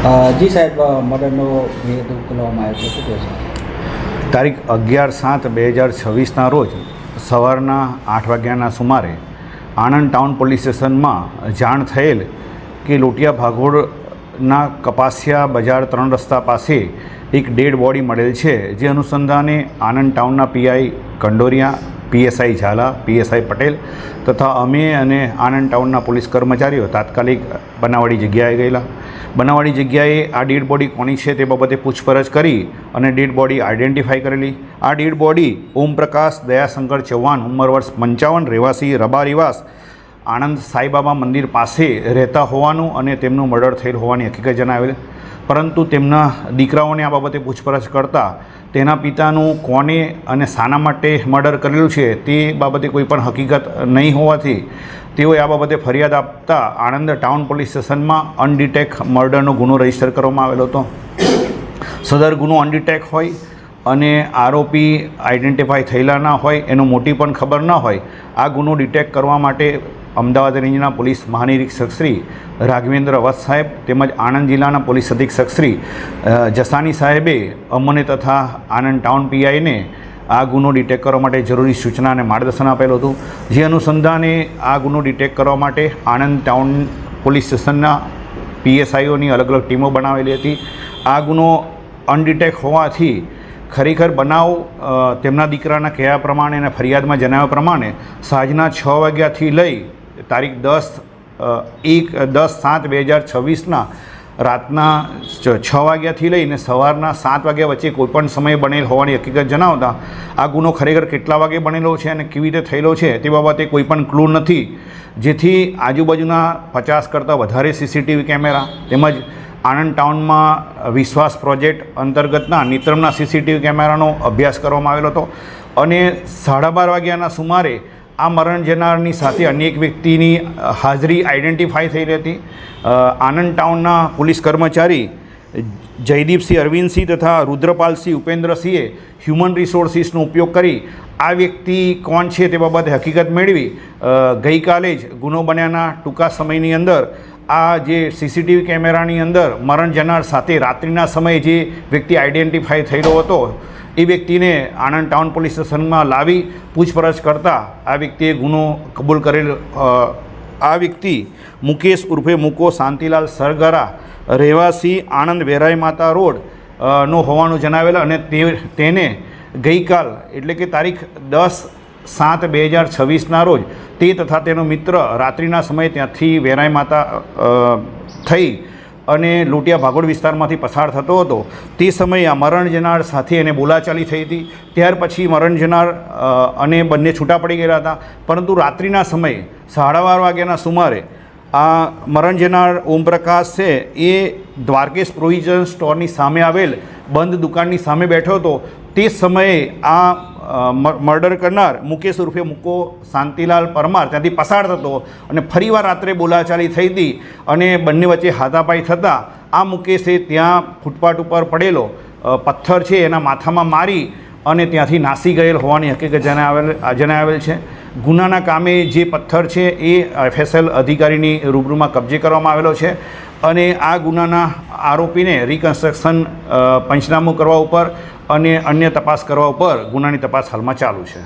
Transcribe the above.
જી સાહેબ, મર્ડરનો હેતુ ઉકેલવામાં આવ્યો છે, શું કહેશો? તારીખ 11/7/2026ના રોજ સવારના 8 વાગ્યાના સુમારે આણંદ ટાઉન પોલીસ સ્ટેશનમાં જાણ થયેલ કે લોટિયા ભાગોળના કપાસિયા બજાર 3 રસ્તા પાસે એક ડેડ બોડી મળેલ છે, જે અનુસંધાને આણંદ ટાઉનના PI Kandoriya, PSI Zala, PSI Patel તથા અમે અને આણંદ ટાઉનના પોલીસ કર્મચારીઓ તાત્કાલિક બનાવવાળી જગ્યાએ ગયેલા. બનાવવાળી જગ્યાએ આ ડેડ બોડી કોની છે તે બાબતે પૂછપરછ કરી અને ડેડ બોડી આઈડેન્ટિફાઈ કરેલી. આ ડેડ બોડી ઓમપ્રકાશ દયાશંકર ચૌહાણ, ઉંમર વર્ષ 55, રહેવાસી રબા રિવાસ, આણંદ સાંઈબાબા મંદિર પાસે રહેતા હોવાનું અને તેમનું મર્ડર થયેલ હોવાની હકીકત જણાવેલ. પરંતુ તેમના દીકરાઓને આ બાબતે પૂછપરછ કરતાં તેના પિતાનું કોને અને શાના માટે મર્ડર કરેલું છે તે બાબતે કોઈ પણ હકીકત નહીં હોવાથી તેઓએ આ બાબતે ફરિયાદ આપતા આણંદ ટાઉન પોલીસ સ્ટેશનમાં અનડિટેક મર્ડરનો ગુનો રજીસ્ટર કરવામાં આવેલો હતો. સદર ગુનો અનડિટેક હોય અને આરોપી આઈડેન્ટિફાઈ થયેલા ના હોય, એનો મોટી પણ ખબર ન હોય, આ ગુનો ડિટેક્ટ કરવા માટે અમદાવાદ રેન્જના પોલીસ મહાનિરીક્ષક શ્રી રાઘવેન્દ્ર વત્સ સાહેબ તેમજ આણંદ જિલ્લાના પોલીસ અધિક્ષક શ્રી જસાની સાહેબે અમને તથા આણંદ ટાઉન પીઆઈને આ ગુનો ડિટેક્ટ કરવા માટે જરૂરી સૂચના અને માર્ગદર્શન આપેલું હતું. જે અનુસંધાને આ ગુનો ડિટેક્ટ કરવા માટે આણંદ ટાઉન પોલીસ સ્ટેશનના પીએસઆઈઓની અલગ અલગ ટીમો બનાવેલી હતી. આ ગુનો અનડિટેક્ટ હોવાથી ખરેખર બનાવ તેમના દીકરાના કહેવા પ્રમાણે અને ફરિયાદમાં જણાવ્યા પ્રમાણે સાંજના 6 વાગ્યાથી લઈ તારીખ 10/7/2026ના રાતના 6 વાગ્યાથી લઈને સવારના 7 વાગ્યા વચ્ચે કોઈપણ સમયે બનેલ હોવાની હકીકત જણાવતા આ ગુનો ખરેખર કેટલા વાગે બનેલો છે અને કેવી રીતે થયેલો છે તે બાબતે કોઈ પણ ક્લુ નથી. જેથી આજુબાજુના 50 કરતાં વધારે સીસીટીવી કેમેરા તેમજ આણંદ ટાઉનમાં વિશ્વાસ પ્રોજેક્ટ અંતર્ગતના નિત્રમના સીસીટીવી કેમેરાનો અભ્યાસ કરવામાં આવેલો હતો અને 12:30 વાગ્યાના સુમારે આ મરણ જનારની સાથે અન્ય એક વ્યક્તિની હાજરી આઈડેન્ટિફાઈ થયેલી હતી. આણંદ ટાઉનના પોલીસ કર્મચારી જયદીપસિંહ અરવિંદસિંહ તથા રુદ્રપાલસિંહ ઉપેન્દ્રસિંહે હ્યુમન રિસોર્સિસનો ઉપયોગ કરી આ વ્યક્તિ કોણ છે તે બાબતે હકીકત મેળવી ગઈકાલે જ ગુનો બન્યાના ટૂંકા સમયની અંદર આ જે સીસીટીવી કેમેરાની અંદર મરણ જનાર સાથે રાત્રિના સમયે જે વ્યક્તિ આઈડેન્ટિફાઈ થયેલો હતો એ વ્યક્તિને આણંદ ટાઉન પોલીસ સ્ટેશનમાં લાવી પૂછપરછ કરતાં આ વ્યક્તિએ ગુનો કબૂલ કરેલ. આ વ્યક્તિ મુકેશ ઉર્ફે મુકો શાંતિલાલ સરગરા, રહેવાસી આણંદ વેરાઈ માતા રોડ નો હોવાનું જણાવેલ અને તેને ગઈકાલ એટલે કે તારીખ 10/7/2026ના રોજ તે તથા તેનો મિત્ર રાત્રિના સમયે ત્યાંથી વેરાઈ માતા થઈ અને લોટિયા ભાગોળ વિસ્તારમાંથી પસાર થતો હતો. તે સમયે આ મરણ જનાર સાથે એને બોલાચાલી થઈ હતી. ત્યાર પછી મરણ જનાર અને બંને છૂટા પડી ગયેલા હતા. પરંતુ રાત્રિના સમયે 12:30 વાગ્યાના સુમારે આ મરણ જનાર ઓમપ્રકાશ છે એ દ્વારકેશ પ્રોવિઝન સ્ટોરની સામે આવેલ બંધ દુકાનની સામે બેઠો હતો. તે સમયે આ મર્ડર કરનાર મુકેશ ઉર્ફે મુકો શાંતિલાલ પરમાર ત્યાંથી પસાર થતો અને ફરીવાર રાત્રે બોલાચાલી થઈ હતી અને બંને વચ્ચે હાથાપાઈ થતાં આ મુકેશે ત્યાં ફૂટપાથ ઉપર પડેલો પથ્થર છે એના માથામાં મારી અને ત્યાંથી નાસી ગયેલ હોવાની હકીકત જણાવેલ છે. ગુનાના કામે જે પથ્થર છે એ એફએસએલ અધિકારીની રૂબરૂમાં કબજે કરવામાં આવેલો છે અને આ ગુનાના આરોપીને રિકન્સ્ટ્રક્શન પંચનામું કરવા ઉપર અને અન્ય તપાસ કરવા ઉપર ગુનાની તપાસ હાલમાં ચાલુ છે.